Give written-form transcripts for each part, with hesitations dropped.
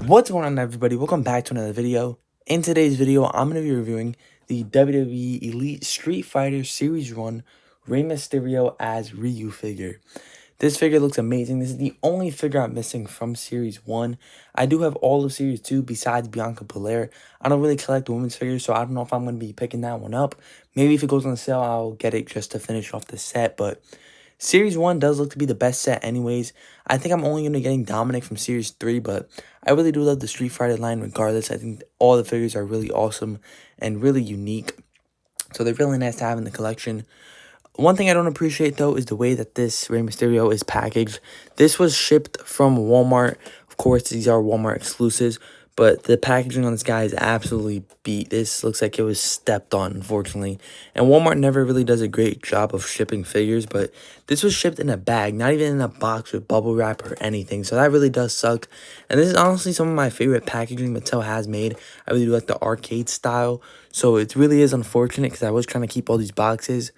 What's going on, everybody? Welcome back to another video. In today's video, I'm going to be reviewing the WWE Elite Street Fighter Series 1 Rey Mysterio as Ryu figure. This figure looks amazing. This is the only figure I'm missing from Series 1. I do have all of Series 2 besides Bianca Belair. I don't really collect women's figures, so I don't know if I'm going to be picking that one up. Maybe if it goes on sale, I'll get it just to finish off the set, but Series 1 does look to be the best set anyways. I think I'm only going to be getting Dominic from Series 3, but I really do love the Street Fighter line regardless. I think all the figures are really awesome and really unique. So they're really nice to have in the collection. One thing I don't appreciate, though, is the way that this Rey Mysterio is packaged. This was shipped from Walmart. Of course, these are Walmart exclusives, but the packaging on this guy is absolutely beat. This looks like it was stepped on, unfortunately. And Walmart never really does a great job of shipping figures, but this was shipped in a bag, not even in a box with bubble wrap or anything. So that really does suck. And this is honestly some of my favorite packaging Mattel has made. I really do like the arcade style. So it really is unfortunate because I was trying to keep all these boxes.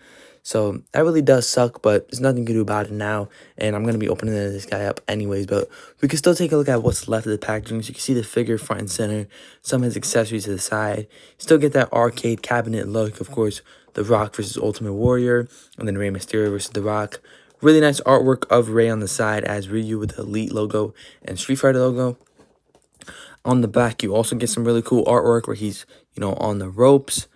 So that really does suck, but there's nothing to do about it now. And I'm going to be opening this guy up anyways. But we can still take a look at what's left of the packaging. So you can see the figure front and center. Some of his accessories to the side. Still get that arcade cabinet look. Of course, The Rock versus Ultimate Warrior. And then Rey Mysterio versus The Rock. Really nice artwork of Rey on the side as Ryu with the Elite logo and Street Fighter logo. On the back, you also get some really cool artwork where he's, on the ropes.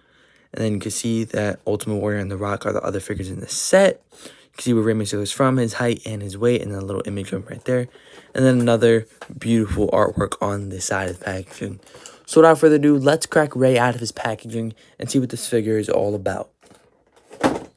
And then you can see that Ultimate Warrior and The Rock are the other figures in the set. You can see where Rey Mysterio is from, his height and his weight, and then a little image of him right there. And then another beautiful artwork on the side of the packaging. So without further ado, let's crack Rey out of his packaging and see what this figure is all about.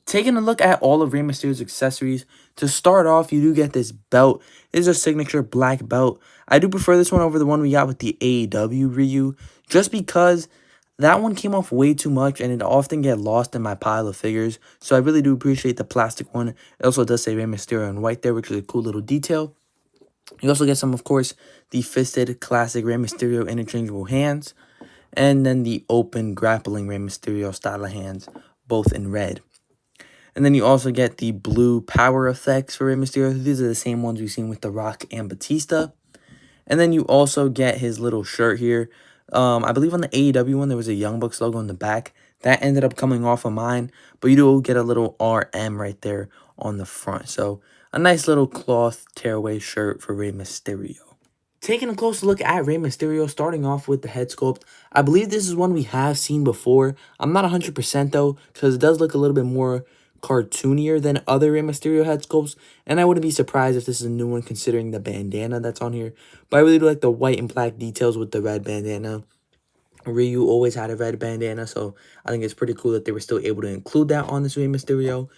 Taking a look at all of Rey Mysterio's accessories, to start off, you do get this belt. It is a signature black belt. I do prefer this one over the one we got with the AEW Ryu, just because that one came off way too much and it often get lost in my pile of figures. So I really do appreciate the plastic one. It also does say Rey Mysterio in white there, which is a cool little detail. You also get some, of course, the fisted classic Rey Mysterio interchangeable hands. And then the open grappling Rey Mysterio style of hands, both in red. And then you also get the blue power effects for Rey Mysterio. These are the same ones we've seen with The Rock and Batista. And then you also get his little shirt here. I believe on the AEW one, there was a Young Bucks logo in the back. That ended up coming off of mine. But you do get a little RM right there on the front. So a nice little cloth tearaway shirt for Rey Mysterio. Taking a closer look at Rey Mysterio, starting off with the head sculpt. I believe this is one we have seen before. I'm not 100% though, because it does look a little bit more cartoonier than other Rey Mysterio head sculpts, and I wouldn't be surprised if this is a new one considering the bandana that's on here. But I really do like the white and black details with the red bandana. Ryu always had a red bandana, so I think it's pretty cool that they were still able to include that on this Rey Mysterio.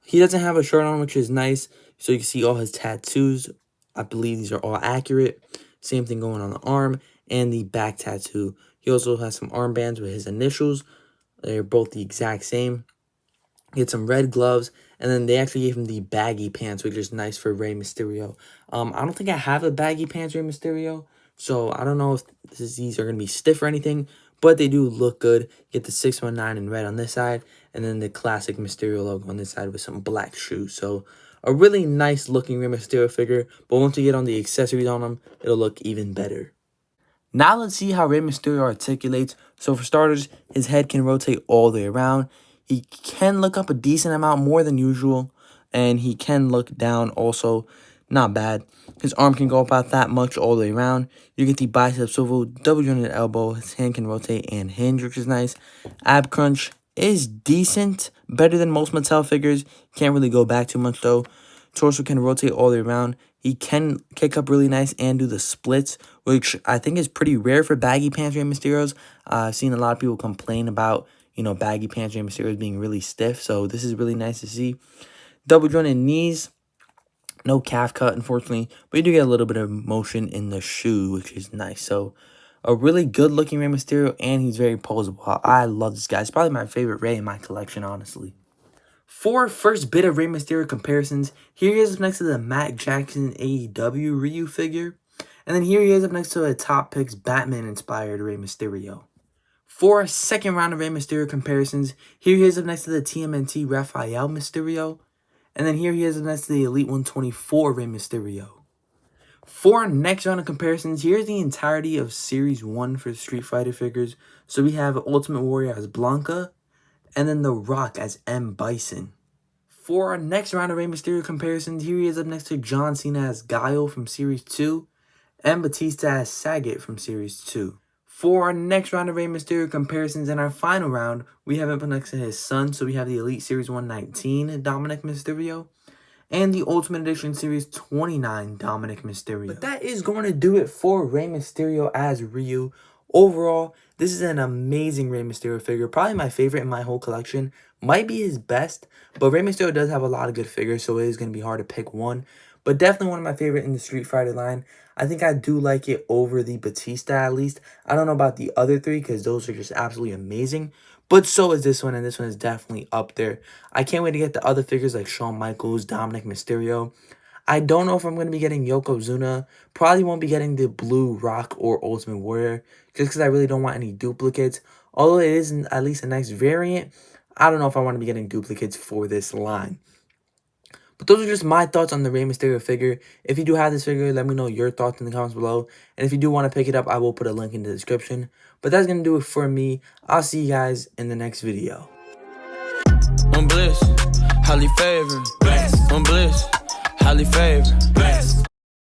He doesn't have a shirt on, which is nice, so you can see all his tattoos. I believe these are all accurate. Same thing going on the arm and the back tattoo. He also has some armbands with his initials. They're both the exact same. He had some red gloves, and then they actually gave him the baggy pants, which is nice for Rey Mysterio. I don't think I have a baggy pants Rey Mysterio, so I don't know if these are going to be stiff or anything, but they do look good. You get the 619 in red on this side, and then the classic Mysterio logo on this side with some black shoes. So a really nice looking Rey Mysterio figure, but once you get on the accessories on him, it'll look even better. Now let's see how Rey Mysterio articulates. So for starters, his head can rotate all the way around. He can look up a decent amount more than usual, and he can look down also. Not bad. His arm can go about that much all the way around. You get the bicep swivel, double jointed elbow. His hand can rotate and hinge, which is nice. Ab crunch is decent, better than most Mattel figures. Can't really go back too much though. Torso can rotate all the way around. He can kick up really nice and do the splits, which I think is pretty rare for baggy pants Rey Mysterios. I've seen a lot of people complain about, baggy pants Rey Mysterios being really stiff, so this is really nice to see. Double jointed knees, no calf cut, unfortunately, but you do get a little bit of motion in the shoe, which is nice. So a really good looking Rey Mysterio, and he's very posable. I love this guy. It's probably my favorite Rey in my collection, honestly. For first bit of Rey Mysterio comparisons, here he is up next to the Matt Jackson AEW Ryu figure. And then here he is up next to a Top Picks Batman-inspired Rey Mysterio. For second round of Rey Mysterio comparisons, here he is up next to the TMNT Raphael Mysterio. And then here he is up next to the Elite 124 Rey Mysterio. For our next round of comparisons, here's the entirety of Series 1 for Street Fighter figures. So we have Ultimate Warrior as Blanca, and then The Rock as M. Bison. For our next round of Rey Mysterio comparisons, here he is up next to John Cena as Guile from Series 2, and Batista as Sagat from Series 2. For our next round of Rey Mysterio comparisons, in our final round, we have him up next to his son, so we have the Elite Series 119 Dominic Mysterio, and the Ultimate Edition Series 29 Dominic Mysterio. But that is going to do it for Rey Mysterio as Ryu. Overall, this is an amazing Rey Mysterio figure. Probably my favorite in my whole collection. Might be his best, but Rey Mysterio does have a lot of good figures, so it is going to be hard to pick one. But definitely one of my favorite in the Street Fighter line. I think I do like it over the Batista at least. I don't know about the other three because those are just absolutely amazing. But so is this one, and this one is definitely up there. I can't wait to get the other figures like Shawn Michaels, Dominic Mysterio. I don't know if I'm going to be getting Yokozuna. Probably won't be getting the Blue Rock or Ultimate Warrior just because I really don't want any duplicates. Although it is at least a nice variant, I don't know if I want to be getting duplicates for this line. But those are just my thoughts on the Rey Mysterio figure. If you do have this figure, let me know your thoughts in the comments below. And if you do want to pick it up, I will put a link in the description. But that's going to do it for me. I'll see you guys in the next video. One bliss, highly favored. On bliss, highly favored.